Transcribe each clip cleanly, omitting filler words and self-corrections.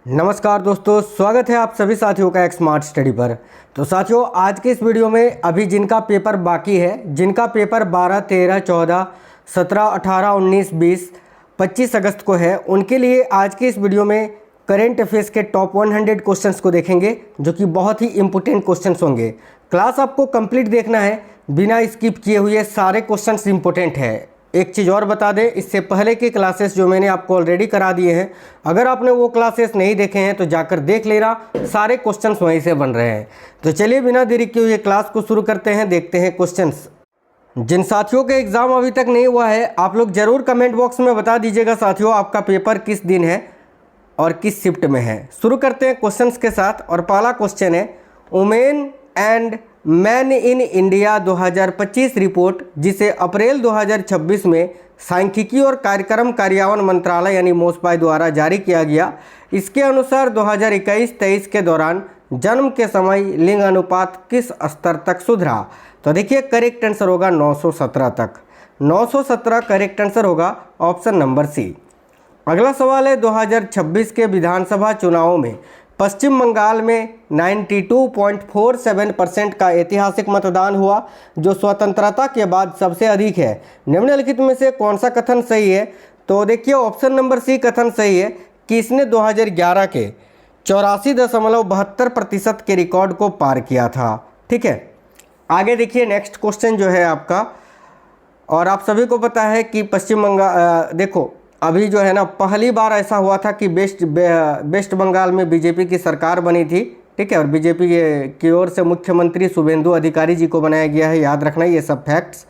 नमस्कार दोस्तों, स्वागत है आप सभी साथियों का एक स्मार्ट स्टडी पर। तो साथियों, आज के इस वीडियो में अभी जिनका पेपर बाकी है, जिनका पेपर 12, 13, 14, 17, 18, 19, 20, 25 अगस्त को है, उनके लिए आज के इस वीडियो में करेंट अफेयर्स के टॉप 100 क्वेश्चंस को देखेंगे, जो कि बहुत ही इंपॉर्टेंट क्वेश्चंस होंगे। क्लास आपको कंप्लीट देखना है, बिना स्किप किए हुए। सारे क्वेश्चंस इंपॉर्टेंट है। एक चीज़ और बता दें, इससे पहले की क्लासेस जो मैंने आपको ऑलरेडी करा दिए हैं, अगर आपने वो क्लासेस नहीं देखे हैं तो जाकर देख लेना, सारे क्वेश्चंस वहीं से बन रहे हैं। तो चलिए बिना देरी किए हुए क्लास को शुरू करते हैं, देखते हैं क्वेश्चंस। जिन साथियों के एग्ज़ाम अभी तक नहीं हुआ है, आप लोग ज़रूर कमेंट बॉक्स में बता दीजिएगा साथियों, आपका पेपर किस दिन है और किस शिफ्ट में है। शुरू करते हैं क्वेश्चंस के साथ। और पहला क्वेश्चन है, women and man in India 2025 report, जिसे अप्रैल 2026 में सांख्यिकी और कार्यक्रम कार्यान्वयन मंत्रालय यानी मोसपाई द्वारा जारी किया गया। इसके अनुसार 2021-23 के दौरान जन्म के समय लिंग अनुपात किस स्तर तक सुधरा? तो देखिए, करेक्ट आंसर होगा 917 तक। 917 करेक्ट आंसर होगा, ऑप्शन नंबर सी। अगला सवाल है, 2026 के विधानसभा चुनावों में पश्चिम बंगाल में 92.47% का ऐतिहासिक मतदान हुआ, जो स्वतंत्रता के बाद सबसे अधिक है। निम्नलिखित में से कौन सा कथन सही है? तो देखिए, ऑप्शन नंबर सी कथन सही है कि इसने 2011 के 84.72% के रिकॉर्ड को पार किया था। ठीक है, आगे देखिए नेक्स्ट क्वेश्चन जो है आपका। और आप सभी को पता है कि पश्चिम बंगाल, देखो अभी जो है ना, पहली बार ऐसा हुआ था कि वेस्ट बंगाल में बीजेपी की सरकार बनी थी। ठीक है, और बीजेपी की ओर से मुख्यमंत्री शुभेंदु अधिकारी जी को बनाया गया है, याद रखना ये सब फैक्ट्स।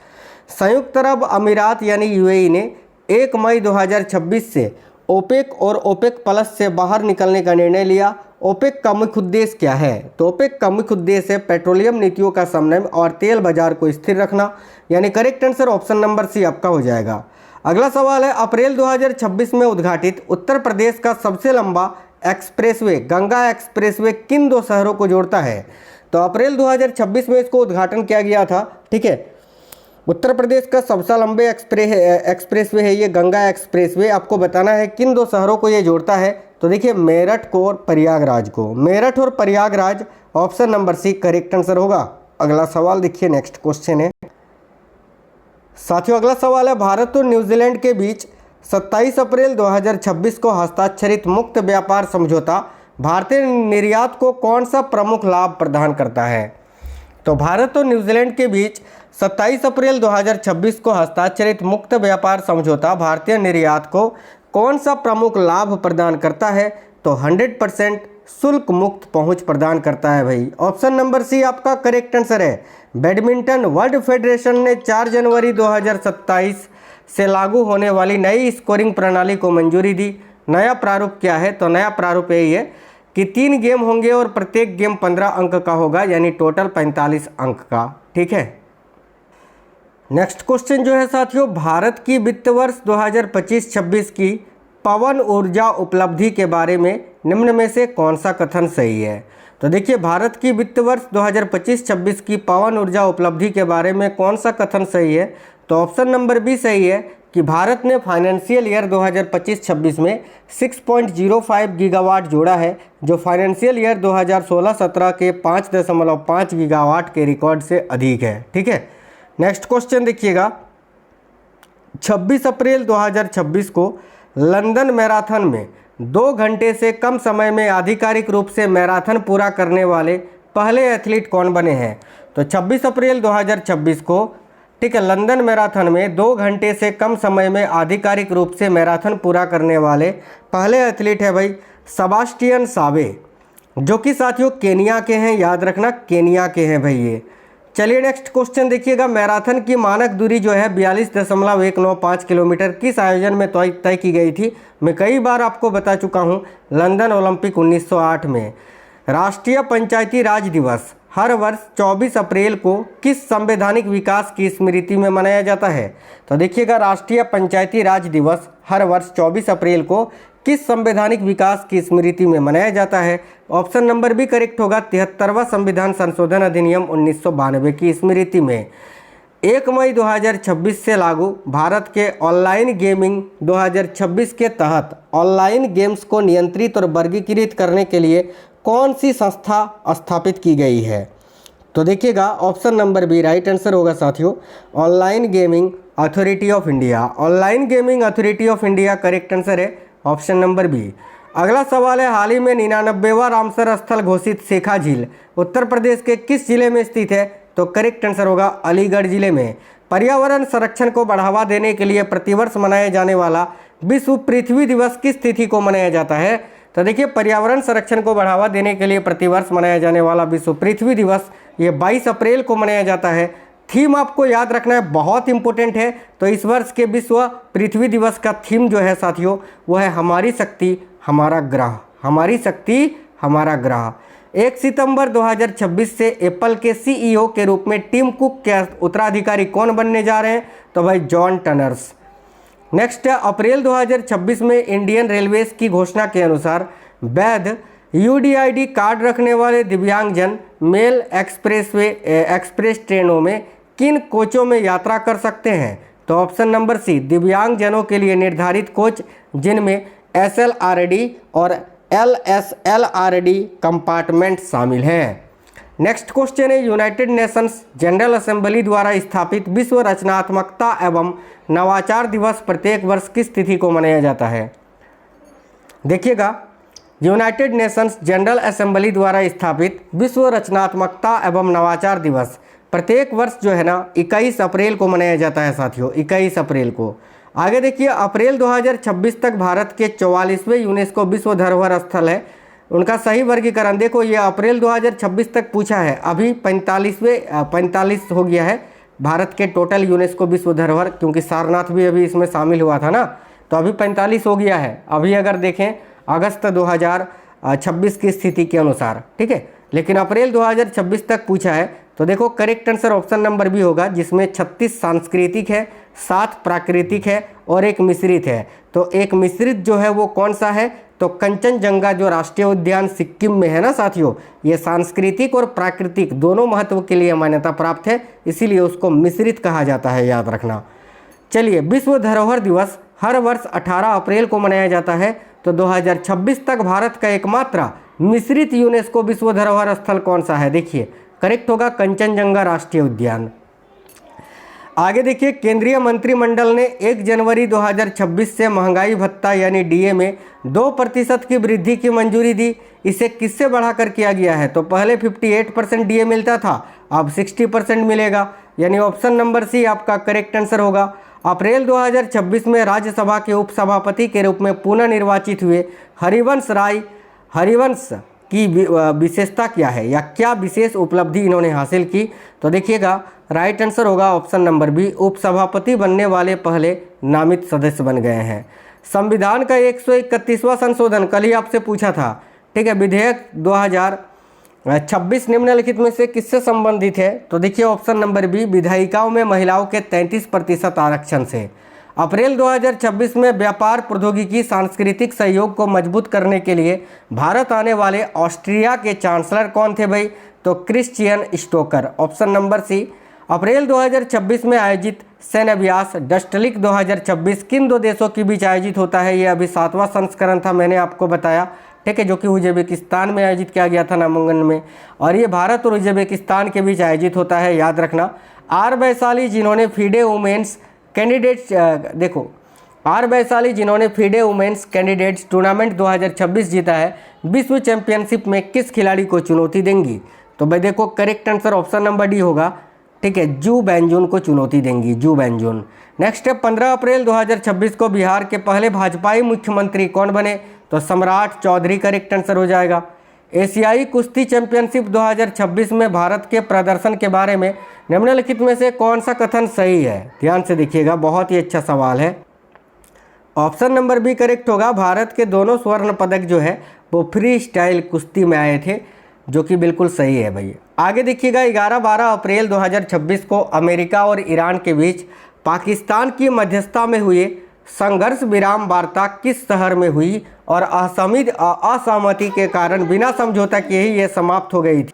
संयुक्त अरब अमीरात यानी यूएई ने 1 मई 2026 से ओपेक और ओपेक प्लस से बाहर निकलने का निर्णय लिया। ओपेक का मुख्य उद्देश्य क्या है? तो ओपेक का मुख्य उद्देश्य है पेट्रोलियम नीतियों का समन्वय और तेल बाजार को स्थिर रखना, यानी correct answer option number C आपका हो जाएगा। अगला सवाल है, अप्रैल 2026 में उद्घाटित उत्तर प्रदेश का सबसे लंबा एक्सप्रेसवे गंगा एक्सप्रेसवे किन दो शहरों को जोड़ता है? तो अप्रैल 2026 में इसको उद्घाटन किया गया था। ठीक है, उत्तर प्रदेश का सबसे लंबे एक्सप्रेसवे है ये गंगा एक्सप्रेसवे। आपको बताना है किन दो शहरों को ये जोड़ता है। तो देखिए, मेरठ को और प्रयागराज को। मेरठ और Prayagraj, option number C correct answer होगा। अगला सवाल देखिए, नेक्स्ट क्वेश्चन है साथियों, अगला सवाल है, भारत और न्यूजीलैंड के बीच 27 अप्रैल 2026 को हस्ताक्षरित मुक्त व्यापार समझौता भारतीय निर्यात को कौन सा प्रमुख लाभ प्रदान करता है? तो भारत और न्यूजीलैंड के बीच 27 अप्रैल 2026 को हस्ताक्षरित मुक्त व्यापार समझौता भारतीय निर्यात को कौन सा प्रमुख लाभ प्रदान करता है? तो 100% शुल्क मुक्त पहुंच प्रदान करता है भाई। ऑप्शन नंबर सी आपका करेक्ट आंसर है। बैडमिंटन वर्ल्ड फेडरेशन ने 4 जनवरी 2027 से लागू होने वाली नई स्कोरिंग प्रणाली को मंजूरी दी। नया प्रारूप क्या है? तो नया प्रारूप यही है कि 3 गेम होंगे और प्रत्येक गेम 15 अंक का होगा, यानी टोटल 45 अंक का। ठीक है, नेक्स्ट क्वेश्चन जो है साथियों, भारत की वित्त वर्ष 2025-26 की पवन ऊर्जा उपलब्धि के बारे में निम्न में से कौन सा कथन सही है? तो देखिए, भारत की वित्त वर्ष 2025-26 की पवन ऊर्जा उपलब्धि के बारे में कौन सा कथन सही है? तो ऑप्शन नंबर बी सही है कि भारत ने फाइनेंशियल ईयर 2025-26 में 6.05 गीगावाट जोड़ा है, जो फाइनेंशियल ईयर 2016-17 के 5.5 गीगावाट के रिकॉर्ड से अधिक है। ठीक है, नेक्स्ट क्वेश्चन देखिएगा, 26 अप्रैल 2026 को लंदन मैराथन में 2 घंटे से कम समय में आधिकारिक रूप से मैराथन पूरा करने वाले पहले एथलीट कौन बने हैं? तो 26 अप्रैल 2026 को, ठीक है, लंदन मैराथन में 2 घंटे से कम समय में आधिकारिक रूप से मैराथन पूरा करने वाले पहले एथलीट है भाई सेबास्टियन सावे, जो कि साथियों केनिया के हैं। याद रखना, केनिया के हैं भाई ये। चलिए नेक्स्ट क्वेश्चन देखिएगा, मैराथन की मानक दूरी जो है 42.195 किलोमीटर किस आयोजन में तय की गई थी? मैं कई बार आपको बता चुका हूँ, लंदन ओलंपिक 1908 में। राष्ट्रीय पंचायती राज दिवस हर वर्ष 24 अप्रैल को किस संवैधानिक विकास की स्मृति में मनाया जाता है? तो देखिएगा, राष्ट्रीय पंचायती राज दिवस हर वर्ष 24 अप्रैल को किस संवैधानिक विकास की स्मृति में मनाया जाता है? ऑप्शन नंबर बी करेक्ट होगा, 73वां संविधान संशोधन अधिनियम 1992 की स्मृति में। 1 मई 2026 से लागू भारत के ऑनलाइन गेमिंग 2026 के तहत ऑनलाइन गेम्स को नियंत्रित और वर्गीकृत करने के लिए कौन सी संस्था स्थापित की गई है? तो देखिएगा option number B right answer होगा साथियों, online gaming authority of India. Online gaming authority of India correct answer है ऑप्शन नंबर बी। अगला सवाल है, हाल ही में 99वां रामसर स्थल घोषित शेखा झील उत्तर प्रदेश के किस जिले में स्थित है? तो करेक्ट आंसर होगा अलीगढ़ जिले में। पर्यावरण संरक्षण को बढ़ावा देने के लिए प्रतिवर्ष मनाया जाने वाला विश्व पृथ्वी दिवस किस तिथि को मनाया जाता है? तो देखिए पर्यावरण संरक्षण को बढ़ावा देने के लिए प्रतिवर्ष मनाया जाने वाला विश्व पृथ्वी दिवस ये 22 अप्रैल को मनाया जाता है। थीम आपको याद रखना है, बहुत इंपॉर्टेंट है। तो इस वर्ष के विश्व पृथ्वी दिवस का थीम जो है साथियों वो है हमारी शक्ति हमारा ग्रह, हमारी शक्ति हमारा ग्रह। 1 सितंबर 2026 से एप्पल के सीईओ के रूप में टिम कुक के उत्तराधिकारी कौन बनने जा रहे हैं? तो भाई जॉन टनर्स। नेक्स्ट है, अप्रैल 2026 में इंडियन रेलवेज की घोषणा के अनुसार वैध यूडीआईडी कार्ड रखने वाले दिव्यांगजन मेल एक्सप्रेस ट्रेनों में किन कोचों में यात्रा कर सकते हैं? तो ऑप्शन नंबर सी दिव्यांगजनों के लिए निर्धारित कोच जिनमें SLRD और LSLRD कंपार्टमेंट शामिल हैं। नेक्स्ट क्वेश्चन है, यूनाइटेड नेशंस जनरल असेंबली द्वारा स्थापित विश्व रचनात्मकता एवं नवाचार दिवस प्रत्येक वर्ष किस तिथि को मनाया जाता है? देखिएगा यूनाइटेड नेशंस जनरल असेंबली द्वारा स्थापित विश्व रचनात्मकता एवं नवाचार दिवस प्रत्येक वर्ष जो है ना 21 अप्रैल को मनाया जाता है साथियों, 21 अप्रैल को। आगे देखिए, अप्रैल 2026 तक भारत के 44वें यूनेस्को विश्व धरोहर स्थल है। उनका सही वर्गीकरण देखो, ये अप्रैल 2026 तक पूछा है, अभी 45 हो गया है भारत के टोटल यूनेस्को विश्व धरोहर, क्योंकि सारनाथ भी अभी इसमें शामिल हुआ था ना, तो अभी 45 हो गया है अभी अगर देखें अगस्त 2026 की स्थिति के अनुसार, ठीक है। लेकिन अप्रैल 2026 तक पूछा है, तो देखो correct answer option number B होगा, जिसमें 36 सांस्कृतिक है, 7 प्राकृतिक है और 1 मिश्रित है। तो एक मिश्रित जो है वो कौन सा है? तो कंचनजंगा जो राष्ट्रीय उद्यान सिक्किम में है ना साथियों, ये सांस्कृतिक और प्राकृतिक दोनों महत्व के लिए मान्यता प्राप्त है, इसीलिए उसको मिश्रित कहा जाता है, याद रखना। चलिए, विश्व धरोहर दिवस हर वर्ष 18 अप्रैल को मनाया जाता है। तो 2026 तक भारत का एकमात्र मिश्रित यूनेस्को विश्व धरोहर स्थल कौन सा है? देखिए करेक्ट होगा कंचनजंगा राष्ट्रीय उद्यान। आगे देखिए, केंद्रीय मंत्रिमंडल ने 1 जनवरी 2026 से महंगाई भत्ता यानी डीए में 2% की वृद्धि की मंजूरी दी। इसे किससे बढ़ाकर किया गया है? तो पहले 58% डीए मिलता था, अब 60% मिलेगा, यानी ऑप्शन नंबर सी आपका करेक्ट आंसर होगा। अप्रैल 2026 में राज्यसभा के उपसभापति के रूप में पुनः निर्वाचित हुए हरिवंश की विशेषता क्या है, या क्या विशेष उपलब्धि इन्होंने हासिल की? तो देखिएगा राइट आंसर होगा ऑप्शन नंबर बी, उपसभापति बनने वाले पहले नामित सदस्य बन गए हैं। संविधान का 131वां संशोधन कल ही आपसे पूछा था, ठीक है। विधेयक 2026 निम्नलिखित में से किससे संबंधित है? तो देखिए ऑप्शन नंबर बी, विधायिकाओं में महिलाओं के 33% आरक्षण से। अप्रैल 2026 में व्यापार प्रौद्योगिकी सांस्कृतिक सहयोग को मजबूत करने के लिए भारत आने वाले ऑस्ट्रिया के चांसलर कौन थे भाई? तो Christian Stocker, option number C. अप्रैल 2026 में आयोजित सैन्य अभ्यास डस्टलिक 2026 किन 2 देशों के बीच आयोजित होता है? ये अभी 7वां संस्करण था, मैंने आपको बताया, ठीक है, जो कि उज्बेकिस्तान में आयोजित किया गया था नामांकन में, और ये भारत और उज्बेकिस्तान के बीच आयोजित होता है, याद रखना। आर वैशाली जिन्होंने फीडे वुमेन्स कैंडिडेट्स जिन्होंने फीडे वुमेन्स कैंडिडेट्स टूर्नामेंट 2026 जीता है, विश्व चैंपियनशिप में किस खिलाड़ी को चुनौती देंगी? तो भाई देखो correct answer option number D होगा, ठीक है, जू बेंजुन को चुनौती देंगी, जू बेंजुन। नेक्स्ट है, 15 अप्रैल 2026 को बिहार के पहले भाजपाई मुख्यमंत्री कौन बने? तो सम्राट चौधरी करेक्ट आंसर हो जाएगा। एशियाई कुश्ती चैंपियनशिप 2026 में भारत के प्रदर्शन के बारे में निम्नलिखित में से कौन सा कथन सही है? ध्यान से देखिएगा, बहुत ही अच्छा सवाल है। ऑप्शन नंबर बी करेक्ट होगा, भारत के दोनों स्वर्ण पदक जो है वो फ्री स्टाइल कुश्ती में आए थे, जो कि बिल्कुल सही है भाई। आगे देखिएगा, 11-12 अप्रैल 2026 को अमेरिका और ईरान के बीच पाकिस्तान की मध्यस्थता में हुए संघर्ष विराम वार्ता किस शहर में हुई और असहमति के कारण बिना समझौता किए ही ये समाप्त हो गई थी?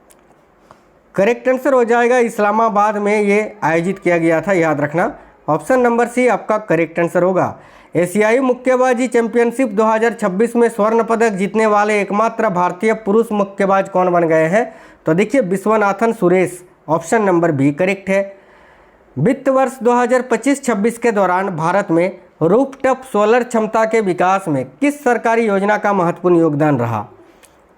करेक्ट आंसर हो जाएगा इस्लामाबाद में ये आयोजित किया गया था, याद रखना। ऑप्शन नंबर सी आपका करेक्ट आंसर होगा। एशियाई मुक्केबाजी चैंपियनशिप 2026 में स्वर्ण पदक जीतने वाले एकमात्र भारतीय पुरुष मुक्केबाज कौन बन गए हैं? तो देखिए Viswanathan Suresh, option number B correct है। वित्त वर्ष 2025-26 के दौरान भारत में रूफटॉप सोलर क्षमता के विकास में किस सरकारी योजना का महत्वपूर्ण योगदान रहा?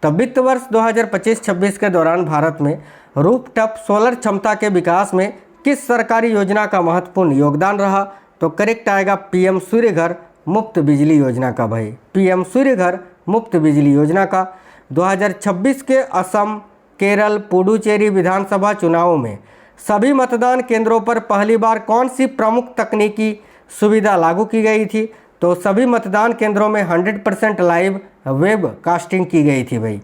तो वित्त वर्ष 2025-26 के दौरान भारत में रूफटॉप सोलर क्षमता के विकास में किस सरकारी योजना का महत्वपूर्ण योगदान रहा? तो करेक्ट आएगा पीएम सूर्य घर मुफ्त बिजली योजना का भाई, पीएम सूर्य घर मुफ्त बिजली योजना का। 2026 के असम, केरल, पुडुचेरी विधानसभा चुनावों में सभी मतदान केंद्रों पर पहली बार कौन सी प्रमुख तकनीकी सुविधा लागू की गई थी? तो सभी मतदान केंद्रों में 100% लाइव वेब कास्टिंग की गई थी भाई।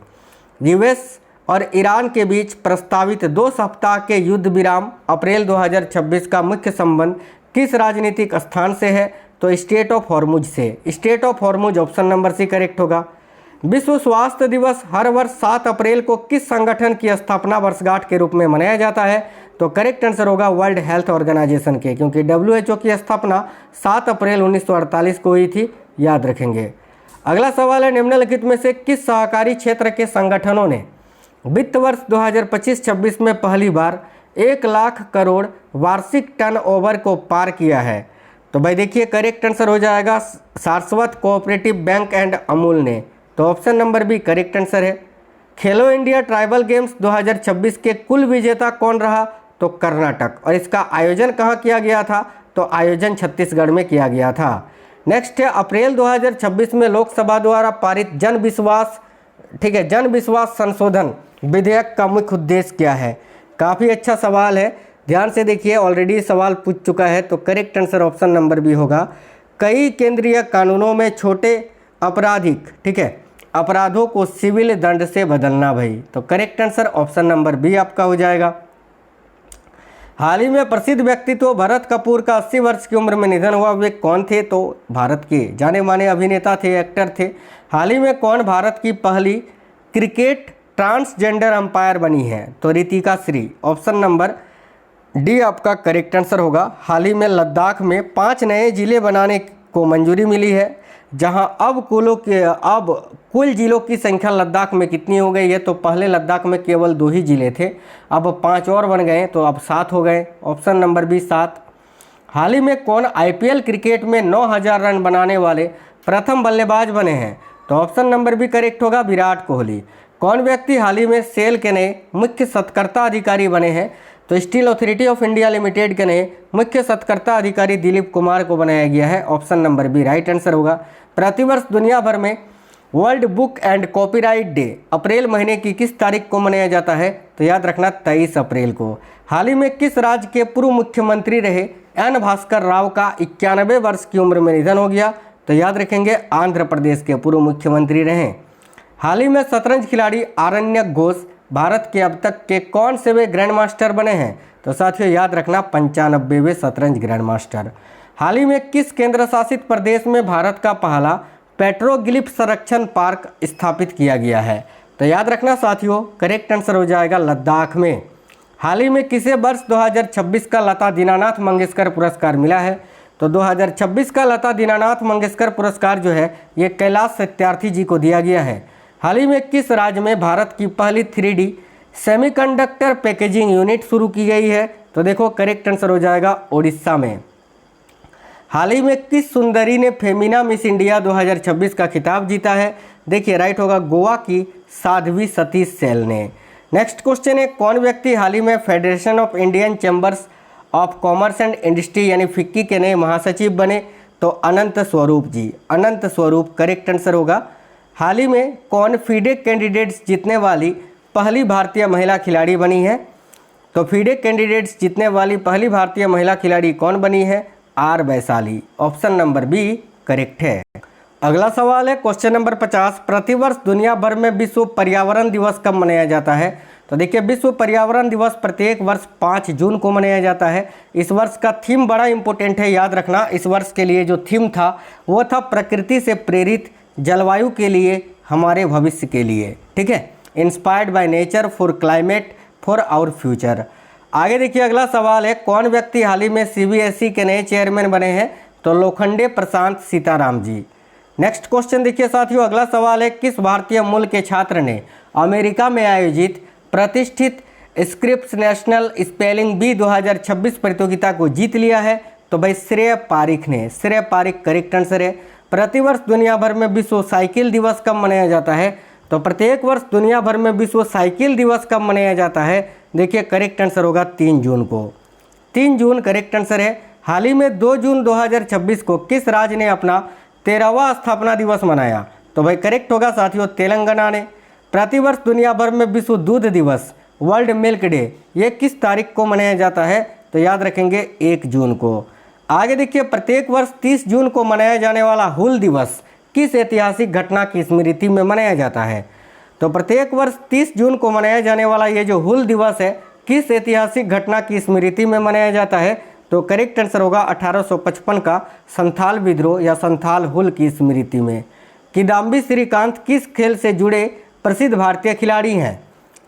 यूएस और ईरान के बीच प्रस्तावित 2 सप्ताह के युद्ध विराम अप्रैल 2026 का मुख्य संबंध किस राजनीतिक स्थान से है? तो स्टेट ऑफ हॉर्मुज से, strait of Hormuz, option number C correct होगा। विश्व स्वास्थ्य दिवस हर वर्ष 7 अप्रैल को किस संगठन की स्थापना वर्षगांठ के रूप में मनाया जाता है? तो करेक्ट आंसर होगा वर्ल्ड हेल्थ ऑर्गेनाइजेशन के, क्योंकि WHO की स्थापना 7 अप्रैल 1948 को हुई थी, याद रखेंगे। अगला सवाल है, निम्नलिखित में से किस सहकारी क्षेत्र के संगठनों ने वित्त वर्ष 2025-26 में पहली बार 1 लाख करोड़ वार्षिक टर्नओवर को पार किया है? तो भाई देखिए करेक्ट आंसर हो जाएगा Saraswat cooperative bank and Amul ने, तो option number B correct answer है। खेलो इंडिया ट्राइबल गेम्स 2026 के कुल विजेता कौन रहा? तो कर्नाटक, और इसका आयोजन कहाँ किया गया था? तो आयोजन छत्तीसगढ़ में किया गया था। नेक्स्ट है, अप्रैल 2026 में लोकसभा द्वारा पारित जन विश्वास, ठीक है, जन विश्वास संशोधन विधेयक का मुख्य उद्देश्य क्या है? काफ़ी अच्छा सवाल है, ध्यान से देखिए, ऑलरेडी सवाल पूछ चुका है, तो correct answer option number B होगा। कई केंद्रीय कानूनों में छोटे आपराधिक, ठीक है, अपराधों को सिविल दंड से बदलना भाई, तो correct answer option number B आपका हो जाएगा। हाल ही में प्रसिद्ध व्यक्तित्व भरत कपूर का 80 वर्ष की उम्र में निधन हुआ, वे कौन थे? तो भारत के जाने माने अभिनेता थे, एक्टर थे। हाल ही में कौन भारत की पहली क्रिकेट ट्रांसजेंडर अंपायर बनी है? तो Ritika Shri, option number D आपका करेक्ट आंसर होगा। हाल ही में लद्दाख में 5 नए जिले बनाने को मंजूरी मिली है, जहां अब कुल जिलों की संख्या लद्दाख में कितनी हो गई है? तो पहले लद्दाख में केवल 2 ही जिले थे, अब 5 और बन गए, तो अब 7 हो गए, ऑप्शन नंबर बी 7। हाल ही में कौन IPL क्रिकेट में 9000 रन बनाने वाले प्रथम बल्लेबाज बने हैं? तो ऑप्शन नंबर बी करेक्ट होगा, विराट कोहली। कौन व्यक्ति हाल ही में सेल के नए मुख्य सत्कर्ता अधिकारी बने हैं? तो steel authority of India limited के नए मुख्य सत्कर्ता अधिकारी दिलीप कुमार को बनाया गया है, option number B right answer होगा। प्रतिवर्ष दुनिया भर में world book and copyright day अप्रैल महीने की किस तारीख को मनाया जाता है? तो याद रखना 23 अप्रैल को। हाल ही में किस राज्य के पूर्व मुख्यमंत्री रहे एन भास्कर राव का 91 वर्ष की उम्र में निधन हो गया? तो याद रखेंगे आंध्र प्रदेश के पूर्व मुख्यमंत्री रहे। हाल ही में शतरंज खिलाड़ी आरण्यक घोष भारत के अब तक के कौन से वे ग्रैंड मास्टर बने हैं? तो साथियों याद रखना 95वें शतरंज ग्रैंड मास्टर। हाल ही में किस केंद्र शासित प्रदेश में भारत का पहला पेट्रोग्लिफ संरक्षण पार्क स्थापित किया गया है? तो याद रखना साथियों करेक्ट आंसर हो जाएगा लद्दाख में। हाल ही में किसे वर्ष 2026 का लता दीनानाथ मंगेशकर पुरस्कार मिला है? तो 2026 का लता दीनानाथ मंगेशकर पुरस्कार जो है ये कैलाश सत्यार्थी जी को दिया गया है। हाल ही में किस राज्य में भारत की पहली 3D सेमीकंडक्टर पैकेजिंग यूनिट शुरू की गई है? तो देखो करेक्ट आंसर हो जाएगा उड़ीसा में। हाल ही में किस सुंदरी ने फेमिना मिस इंडिया 2026 का खिताब जीता है? देखिए राइट होगा गोवा की साध्वी सतीश सेल ने। नेक्स्ट क्वेश्चन है, कौन व्यक्ति हाल ही में federation of Indian chambers of commerce and industry यानी फिक्की के नए महासचिव बने? तो अनंत स्वरूप जी, अनंत स्वरूप करेक्ट आंसर होगा। हाल ही में कौन फीडे कैंडिडेट्स जीतने वाली पहली भारतीय महिला खिलाड़ी बनी है? तो फीडे कैंडिडेट्स जीतने वाली पहली भारतीय महिला खिलाड़ी कौन बनी है? R Vaishali, option number B correct है। अगला सवाल है क्वेश्चन नंबर 50, प्रतिवर्ष दुनिया भर में विश्व पर्यावरण दिवस कब मनाया जाता है? तो देखिए विश्व पर्यावरण दिवस प्रत्येक वर्ष 5 जून को मनाया जाता है। इस वर्ष का थीम बड़ा इंपॉर्टेंट है, याद रखना। इस वर्ष के लिए जो थीम था वो था प्रकृति से प्रेरित जलवायु के लिए हमारे भविष्य के लिए, ठीक है, inspired by nature for climate for our future. आगे देखिए अगला सवाल है, कौन व्यक्ति हाल ही में सीबीएसई के नए चेयरमैन बने हैं? तो लोखंडे प्रशांत सीताराम जी। नेक्स्ट क्वेश्चन देखिए साथियों, अगला सवाल है, किस भारतीय मूल के छात्र ने अमेरिका में आयोजित प्रतिष्ठित स्क्रिप्स नेशनल स्पेलिंग बी 2026 प्रतियोगिता को जीत लिया है? तो भाई श्रेय पारिक ने। श्रेय पारिक करेक्ट आंसर है। प्रतिवर्ष दुनिया भर में विश्व साइकिल दिवस कब मनाया जाता है? तो प्रत्येक वर्ष दुनिया भर में विश्व साइकिल दिवस कब मनाया जाता है? देखिए करेक्ट आंसर होगा 3 जून को। 3 जून करेक्ट आंसर है। हाल ही में 2 जून 2026 को किस राज्य ने अपना 13वां स्थापना दिवस मनाया? तो भाई करेक्ट होगा साथियों तेलंगाना ने। प्रतिवर्ष दुनिया भर में विश्व दूध दिवस वर्ल्ड मिल्क डे ये किस तारीख को मनाया जाता है? तो याद रखेंगे 1 जून को। आगे देखिए प्रत्येक वर्ष 30 जून को मनाया जाने वाला हूल दिवस किस ऐतिहासिक घटना की स्मृति में मनाया जाता है? तो प्रत्येक वर्ष 30 जून को मनाया जाने वाला ये जो हूल दिवस है किस ऐतिहासिक घटना की स्मृति में मनाया जाता है? तो करेक्ट आंसर होगा 1855 का संथाल विद्रोह या संथाल हुल की स्मृति में। किदाम्बी श्रीकांत किस खेल से जुड़े प्रसिद्ध भारतीय खिलाड़ी हैं?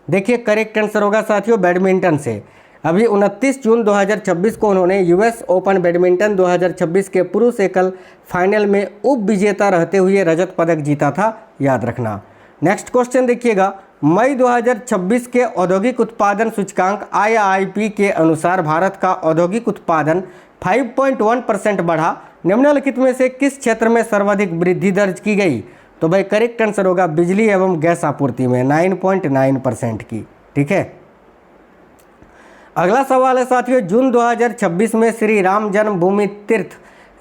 देखिए करेक्ट आंसर होगा साथियों बैडमिंटन से। अभी 29 जून 2026 को उन्होंने यूएस ओपन बैडमिंटन 2026 के पुरुष एकल फाइनल में उप विजेता रहते हुए रजत पदक जीता था, याद रखना। नेक्स्ट क्वेश्चन देखिएगा, मई 2026 के औद्योगिक उत्पादन सूचकांक IIP के अनुसार भारत का औद्योगिक उत्पादन 5.1% बढ़ा। निम्नलिखित में से किस क्षेत्र में सर्वाधिक वृद्धि दर्ज की गई? तो भाई करेक्ट आंसर होगा बिजली एवं गैस आपूर्ति में 9.9% की। ठीक है, अगला सवाल है साथियों, जून 2026 में श्री राम जन्मभूमि तीर्थ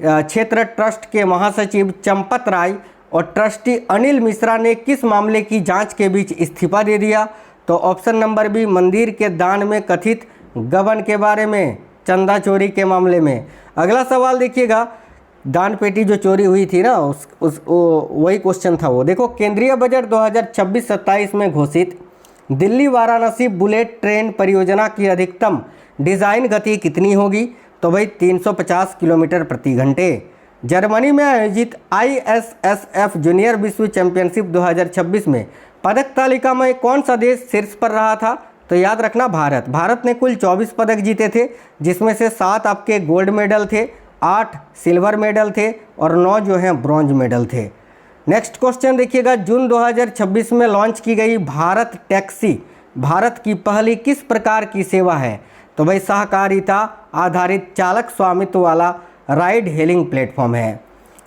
क्षेत्र ट्रस्ट के महासचिव चंपत राय और ट्रस्टी अनिल मिश्रा ने किस मामले की जांच के बीच इस्तीफा दे दिया? तो ऑप्शन नंबर बी मंदिर के दान में कथित गबन के बारे में, चंदा चोरी के मामले में। अगला सवाल देखिएगा, दान पेटी जो चोरी हुई थी ना वही क्वेश्चन था वो। देखो केंद्रीय बजट 2026-27 में घोषित दिल्ली वाराणसी बुलेट ट्रेन परियोजना की अधिकतम डिज़ाइन गति कितनी होगी? तो भाई 350 किलोमीटर प्रति घंटे। जर्मनी में आयोजित ISSF जूनियर विश्व चैंपियनशिप 2026 में पदक तालिका में कौन सा देश शीर्ष पर रहा था? तो याद रखना भारत। भारत ने कुल 24 पदक जीते थे, जिसमें से 7 आपके गोल्ड मेडल थे, 8 सिल्वर मेडल थे और 9 जो हैं ब्रॉन्ज मेडल थे। नेक्स्ट क्वेश्चन देखिएगा, जून 2026 में लॉन्च की गई भारत टैक्सी भारत की पहली किस प्रकार की सेवा है? तो भाई सहकारिता आधारित चालक स्वामित्व वाला राइड हेलिंग प्लेटफॉर्म है।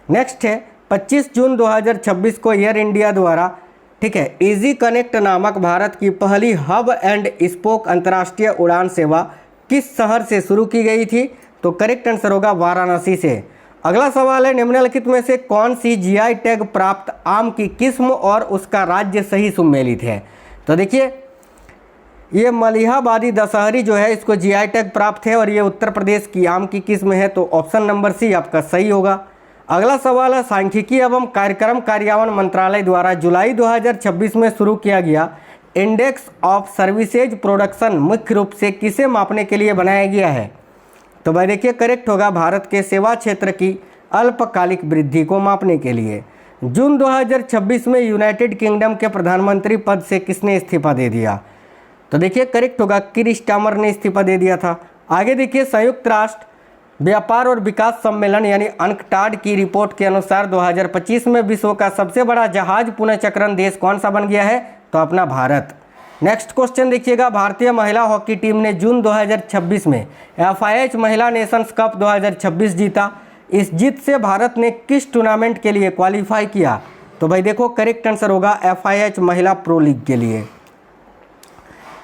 नेक्स्ट है 25 जून 2026 को एयर इंडिया द्वारा ठीक है इजी कनेक्ट नामक भारत की पहली हब एंड स्पोक अंतर्राष्ट्रीय उड़ान सेवा किस शहर से शुरू की गई थी? तो करेक्ट आंसर होगा वाराणसी से। अगला सवाल है, निम्नलिखित में से कौन सी GI टैग प्राप्त आम की किस्म और उसका राज्य सही सुमेलित है? तो देखिए ये मलिहाबादी दशहरी जो है इसको GI टैग प्राप्त है और ये उत्तर प्रदेश की आम की किस्म है, तो ऑप्शन नंबर सी आपका सही होगा। अगला सवाल है, सांख्यिकी एवं कार्यक्रम कार्यान्वयन मंत्रालय द्वारा जुलाई 2026 में शुरू किया गया इंडेक्स ऑफ सर्विसेज प्रोडक्शन मुख्य रूप से किसे मापने के लिए बनाया गया है? तो भाई देखिए करेक्ट होगा भारत के सेवा क्षेत्र की अल्पकालिक वृद्धि को मापने के लिए। जून 2026 में यूनाइटेड किंगडम के प्रधानमंत्री पद से किसने इस्तीफा दे दिया? तो देखिए करेक्ट होगा कीर स्टारमर ने इस्तीफा दे दिया था। आगे देखिए संयुक्त राष्ट्र व्यापार और विकास सम्मेलन यानी अनकटाड की रिपोर्ट के अनुसार 2025 में विश्व का सबसे बड़ा जहाज पुनःचक्रण देश कौन सा बन गया है? तो अपना भारत। नेक्स्ट क्वेश्चन देखिएगा, भारतीय महिला हॉकी टीम ने जून 2026 में FIH महिला नेशंस कप 2026 जीता। इस जीत से भारत ने किस टूर्नामेंट के लिए क्वालिफाई किया? तो भाई देखो करेक्ट आंसर होगा FIH महिला प्रो लीग के लिए।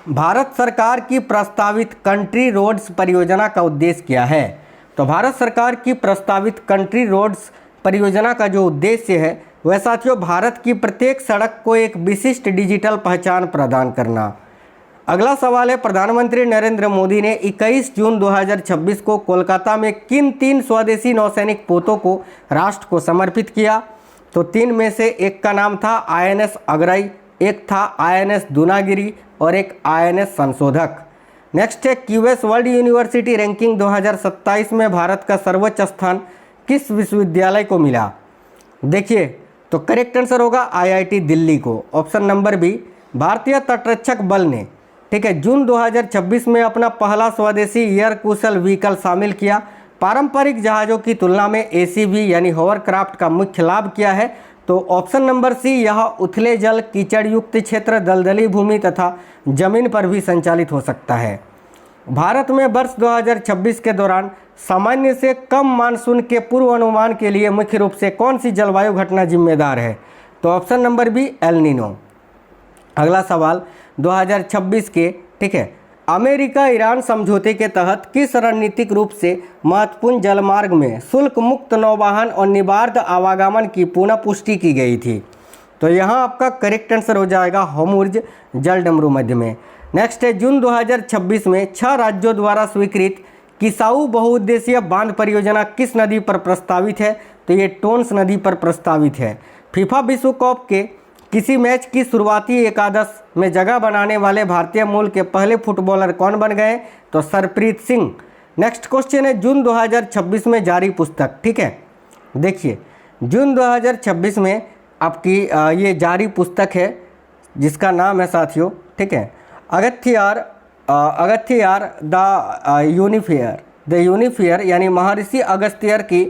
भारत सरकार की प्रस्तावित कंट्री रोड्स परियोजना का उद्देश्य क्या है? तो भारत सरकार की प्रस्तावित कंट्री रोड्स परियोजना का जो उद्देश्य है वह साथियों भारत की प्रत्येक सड़क को एक विशिष्ट डिजिटल पहचान प्रदान करना। अगला सवाल है, प्रधानमंत्री नरेंद्र मोदी ने 21 जून 2026 को कोलकाता में किन 3 स्वदेशी नौसैनिक पोतों को राष्ट्र को समर्पित किया? तो 3 में से एक का नाम था INS अगरई, एक था INS दूनागिरी और एक INS संशोधक। नेक्स्ट है QS वर्ल्ड यूनिवर्सिटी रैंकिंग 2027 में भारत का सर्वोच्च स्थान किस विश्वविद्यालय को मिला? देखिए तो करेक्ट आंसर होगा IIT दिल्ली को। ऑप्शन नंबर बी, भारतीय तटरक्षक बल ने ठीक है। जून 2026 में अपना पहला स्वदेशी एयर कुशल व्हीकल शामिल किया। पारंपरिक जहाज़ों की तुलना में एसीवी यानी होवरक्राफ्ट का मुख्य लाभ क्या है? तो ऑप्शन नंबर सी, यह उथले जल, कीचड़ युक्त क्षेत्र, दलदली भूमि तथा जमीन पर भी संचालित हो सकता है। भारत में वर्ष 2026 के दौरान सामान्य से कम मानसून के पूर्वानुमान के लिए मुख्य रूप से कौन सी जलवायु घटना जिम्मेदार है? तो option number B, El Nino. अगला सवाल 2026 के, ठीक है, अमेरिका ईरान समझौते के तहत किस रणनीतिक रूप से महत्वपूर्ण जलमार्ग में शुल्क मुक्त नौवहन और निर्बाध आवागमन की पुनः पुष्टि की गई थी? तो यहाँ आपका करेक्ट आंसर हो जाएगा होर्मुज जलडमरू मध्य में। नेक्स्ट है, जून 2026 में 6 राज्यों द्वारा स्वीकृत किसाऊ बहुउद्देशीय बांध परियोजना किस नदी पर प्रस्तावित है? तो ये टोन्स नदी पर प्रस्तावित है। फीफा विश्व कप के किसी मैच की शुरुआती एकादश में जगह बनाने वाले भारतीय मूल के पहले फुटबॉलर कौन बन गए? तो सरप्रीत सिंह। नेक्स्ट क्वेश्चन है, जून 2026 में जारी पुस्तक, ठीक है, देखिए जून 2026 में आपकी ये जारी पुस्तक है जिसका नाम है साथियों, ठीक है, अगस्त्यार द यूनिफियर यानी महर्षि अगस्त्यार की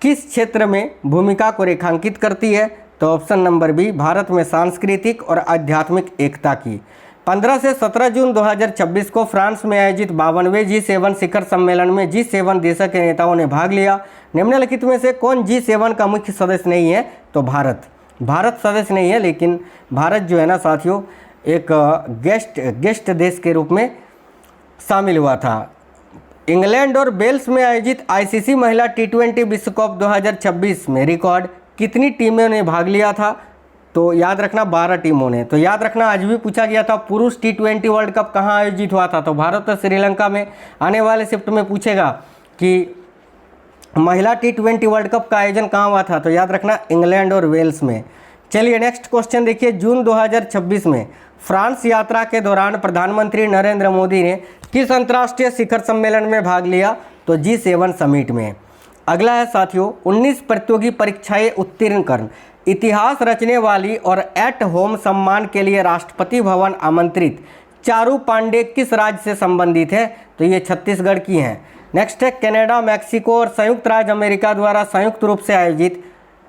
किस क्षेत्र में भूमिका को रेखांकित करती है? तो ऑप्शन नंबर बी, भारत में सांस्कृतिक और आध्यात्मिक एकता की। 15 से 17 जून 2026 को फ्रांस में आयोजित 52वें G7 शिखर सम्मेलन में G7 देशों के नेताओं ने भाग लिया। निम्नलिखित में से कौन G7 का मुख्य सदस्य नहीं है? तो भारत सदस्य नहीं है, लेकिन भारत जो है ना साथियों एक गेस्ट देश के रूप में शामिल हुआ था। इंग्लैंड और वेल्स में आयोजित आईसीसी महिला T20 विश्व कप 2026 में रिकॉर्ड कितनी टीमों ने भाग लिया था? तो याद रखना 12 टीमों ने। तो याद रखना आज भी पूछा गया था पुरुष T20 वर्ल्ड कप कहाँ आयोजित हुआ था? तो भारत और श्रीलंका में। आने वाले शिफ्ट में पूछेगा कि महिला T20 वर्ल्ड कप का आयोजन कहाँ हुआ था? तो याद रखना इंग्लैंड और वेल्स में। चलिए नेक्स्ट क्वेश्चन देखिए, जून 2026 में फ्रांस यात्रा के दौरान प्रधानमंत्री नरेंद्र मोदी ने किस अंतर्राष्ट्रीय शिखर सम्मेलन में भाग लिया? तो G7 समिट में। अगला है साथियों, 19 प्रतियोगी परीक्षाएं उत्तीर्ण कर इतिहास रचने वाली और एट होम सम्मान के लिए राष्ट्रपति भवन आमंत्रित चारू पांडे किस राज्य से संबंधित है? तो ये छत्तीसगढ़ की हैं। नेक्स्ट है, कनाडा, मैक्सिको और संयुक्त राज्य अमेरिका द्वारा संयुक्त रूप से आयोजित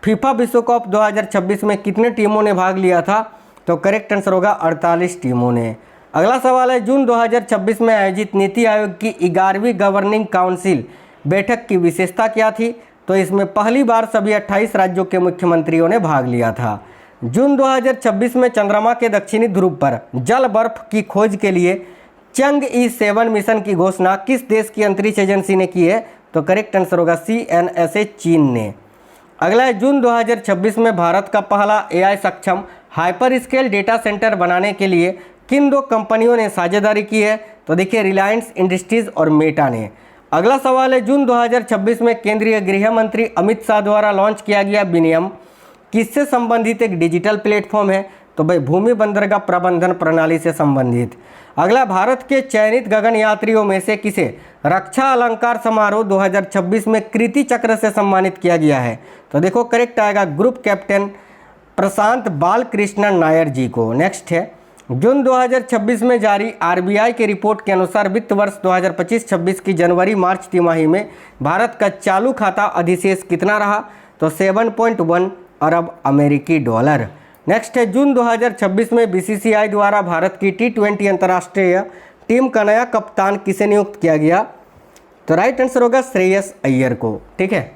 फीफा विश्व कप 2026 में कितनी टीमों ने भाग लिया था? तो करेक्ट आंसर होगा 48 टीमों ने। अगला सवाल है, जून 2026 में आयोजित नीति आयोग की 11वीं गवर्निंग काउंसिल बैठक की विशेषता क्या थी? तो इसमें पहली बार सभी 28 राज्यों के मुख्यमंत्रियों ने भाग लिया था। जून 2026 में चंद्रमा के दक्षिणी ध्रुव पर जल बर्फ की खोज के लिए चंग-ई 7 मिशन की घोषणा किस देश की अंतरिक्ष एजेंसी ने की है? तो करेक्ट आंसर होगा CNSA, चीन ने। अगला है, जून 2026 में भारत का पहला AI सक्षम हाइपर स्केल डेटा सेंटर बनाने के लिए किन 2 कंपनियों ने साझेदारी की है? तो देखिए रिलायंस इंडस्ट्रीज और मेटा ने। अगला सवाल है, जून 2026 में केंद्रीय गृह मंत्री अमित शाह द्वारा लॉन्च किया गया विनियम किससे संबंधित एक डिजिटल प्लेटफॉर्म है? तो भाई भूमि बंदरगाह प्रबंधन प्रणाली से संबंधित। अगला, भारत के चयनित गगन यात्रियों में से किसे रक्षा अलंकार समारोह 2026 में कीर्ति चक्र से सम्मानित किया गया है? तो देखो करेक्ट आएगा ग्रुप कैप्टन प्रशांत बालकृष्णन नायर जी को। नेक्स्ट है, जून 2026 में जारी RBI की रिपोर्ट के अनुसार वित्त वर्ष 2025-26 की जनवरी-मार्च तिमाही में भारत का चालू खाता अधिशेष कितना रहा? तो 7.1 अरब अमेरिकी डॉलर। नेक्स्ट है, जून 2026 में BCCI द्वारा भारत की T20 अंतर्राष्ट्रीय टीम का नया कप्तान किसे नियुक्त किया गया? तो राइट आंसर होगा श्रेयस अय्यर को। ठीक है,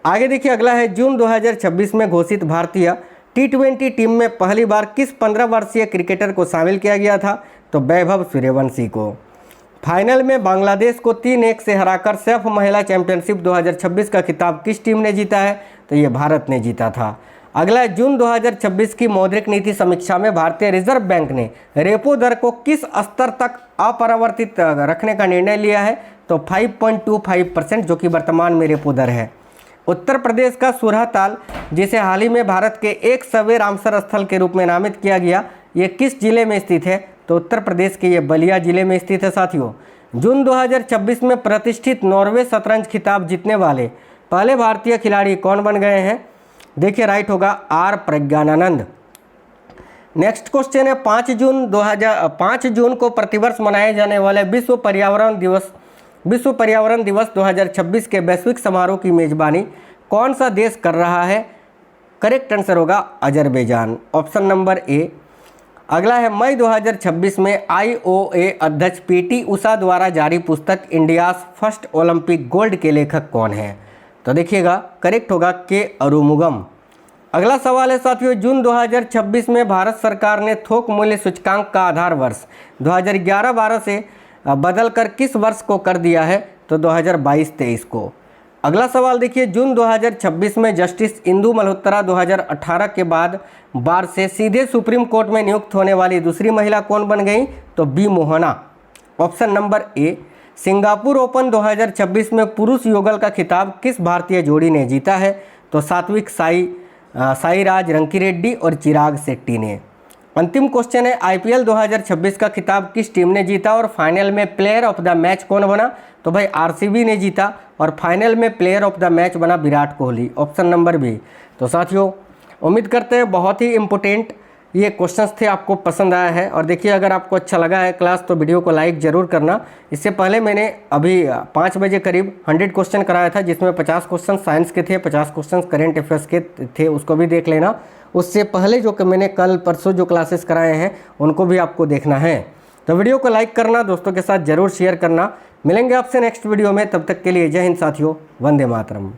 आगे देखिए अगला है, जून 2026 में घोषित भारतीय T20 टीम में पहली बार किस 15 वर्षीय क्रिकेटर को शामिल किया गया था? तो वैभव सूर्यवंशी को। फाइनल में बांग्लादेश को 3-1 से हराकर सैफ महिला चैंपियनशिप 2026 का खिताब किस टीम ने जीता है? तो ये भारत ने जीता था। अगला है, जून 2026 की मौद्रिक नीति समीक्षा में भारतीय रिजर्व बैंक ने रेपो दर को किस स्तर तक अपरिवर्तित रखने का निर्णय लिया है? तो 5.25%, जो कि वर्तमान में रेपो दर है। उत्तर प्रदेश का सुरहताल, जिसे हाल ही में भारत के 100वें रामसर स्थल के रूप में नामित किया गया, ये किस जिले में स्थित है? तो उत्तर प्रदेश के ये बलिया जिले में स्थित है। साथियों, जून 2026 में प्रतिष्ठित नॉर्वे शतरंज खिताब जीतने वाले पहले भारतीय खिलाड़ी कौन बन गए हैं? देखिए राइट होगा R प्रज्ञानानंद। नेक्स्ट क्वेश्चन है 5 जून को प्रतिवर्ष मनाए जाने वाले विश्व पर्यावरण दिवस 2026 के वैश्विक समारोह की मेजबानी कौन सा देश कर रहा है? करेक्ट आंसर होगा अजरबैजान, ऑप्शन नंबर ए। अगला है मई 2026 में IOA अध्यक्ष PT उषा द्वारा जारी पुस्तक इंडियाज फर्स्ट ओलंपिक गोल्ड के लेखक कौन है? तो देखिएगा करेक्ट होगा के अरुमुगम। अगला सवाल है साथियों, जून 2026 में भारत सरकार ने थोक मूल्य सूचकांक का आधार वर्ष 2011-12 से बदलकर किस वर्ष को कर दिया है? तो 2022-23 को। अगला सवाल देखिए, जून 2026 में जस्टिस इंदु मल्होत्रा 2018 के बाद बार से सीधे सुप्रीम कोर्ट में नियुक्त होने वाली दूसरी महिला कौन बन गई? तो B Mohana, option number A. Singapore open 2026 में पुरुष युगल का खिताब किस भारतीय जोड़ी ने जीता है? तो सात्विक साईराज रंकीरेड्डी और चिराग शेट्टी ने। अंतिम क्वेश्चन है, IPL 2026 का खिताब किस टीम ने जीता और फाइनल में प्लेयर ऑफ द मैच कौन बना? तो भाई RCB ने जीता और फाइनल में प्लेयर ऑफ द मैच बना Virat Kohli, option number B. तो साथियों उम्मीद करते हैं बहुत ही इम्पोर्टेंट ये क्वेश्चंस थे, आपको पसंद आया है। और देखिए अगर आपको अच्छा लगा है क्लास तो वीडियो को लाइक ज़रूर करना। इससे पहले मैंने अभी 5 बजे करीब 100 क्वेश्चन कराया था, जिसमें 50 क्वेश्चन साइंस के थे, 50 क्वेश्चन करेंट अफेयर्स के थे, उसको भी देख लेना। उससे पहले जो कि मैंने कल परसों जो क्लासेस कराए हैं उनको भी आपको देखना है। तो वीडियो को लाइक करना, दोस्तों के साथ ज़रूर शेयर करना। मिलेंगे आपसे नेक्स्ट वीडियो में, तब तक के लिए जय हिंद साथियों, वंदे मातरम।